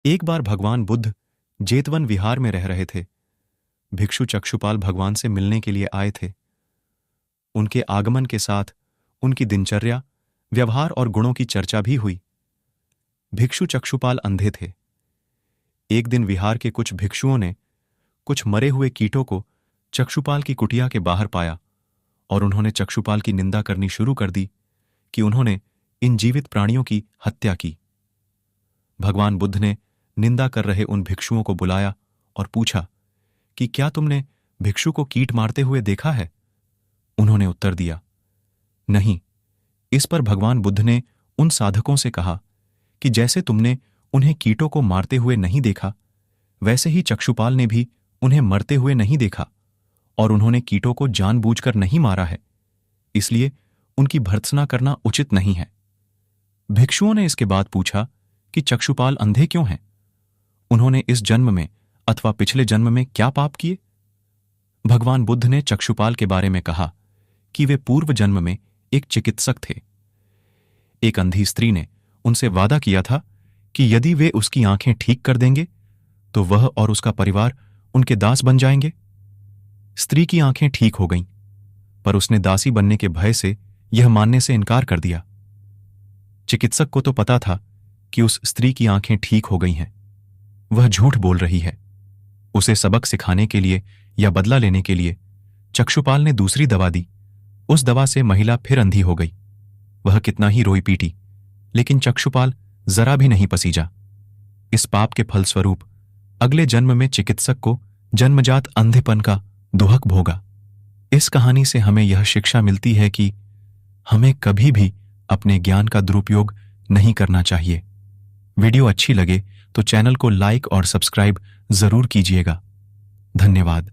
एक बार भगवान बुद्ध जेतवन विहार में रह रहे थे। भिक्षु चक्षुपाल भगवान से मिलने के लिए आए थे। उनके आगमन के साथ उनकी दिनचर्या, व्यवहार और गुणों की चर्चा भी हुई। भिक्षु चक्षुपाल अंधे थे। एक दिन विहार के कुछ भिक्षुओं ने कुछ मरे हुए कीटों को चक्षुपाल की कुटिया के बाहर पाया और उन्होंने चक्षुपाल की निंदा करनी शुरू कर दी कि उन्होंने इन जीवित प्राणियों की हत्या की। भगवान बुद्ध ने निंदा कर रहे उन भिक्षुओं को बुलाया और पूछा कि क्या तुमने भिक्षु को कीट मारते हुए देखा है? उन्होंने उत्तर दिया, नहीं। इस पर भगवान बुद्ध ने उन साधकों से कहा कि जैसे तुमने उन्हें कीटों को मारते हुए नहीं देखा, वैसे ही चक्षुपाल ने भी उन्हें मरते हुए नहीं देखा और उन्होंने कीटों को जानबूझकर नहीं मारा है, इसलिए उनकी भर्त्सना करना उचित नहीं है। भिक्षुओं ने इसके बाद पूछा कि चक्षुपाल अंधे क्यों हैं? उन्होंने इस जन्म में अथवा पिछले जन्म में क्या पाप किए? भगवान बुद्ध ने चक्षुपाल के बारे में कहा कि वे पूर्व जन्म में एक चिकित्सक थे। एक अंधी स्त्री ने उनसे वादा किया था कि यदि वे उसकी आंखें ठीक कर देंगे तो वह और उसका परिवार उनके दास बन जाएंगे। स्त्री की आंखें ठीक हो गईं, पर उसने दासी बनने के भय से यह मानने से इनकार कर दिया। चिकित्सक को तो पता था कि उस स्त्री की आंखें ठीक हो गई हैं। वह झूठ बोल रही है। उसे सबक सिखाने के लिए या बदला लेने के लिए चक्षुपाल ने दूसरी दवा दी। उस दवा से महिला फिर अंधी हो गई। वह कितना ही रोई पीटी, लेकिन चक्षुपाल जरा भी नहीं पसीजा। इस पाप के फलस्वरूप अगले जन्म में चिकित्सक को जन्मजात अंधेपन का दुहक भोगा। इस कहानी से हमें यह शिक्षा मिलती है कि हमें कभी भी अपने ज्ञान का दुरुपयोग नहीं करना चाहिए। वीडियो अच्छी लगे तो चैनल को लाइक और सब्सक्राइब जरूर कीजिएगा। धन्यवाद।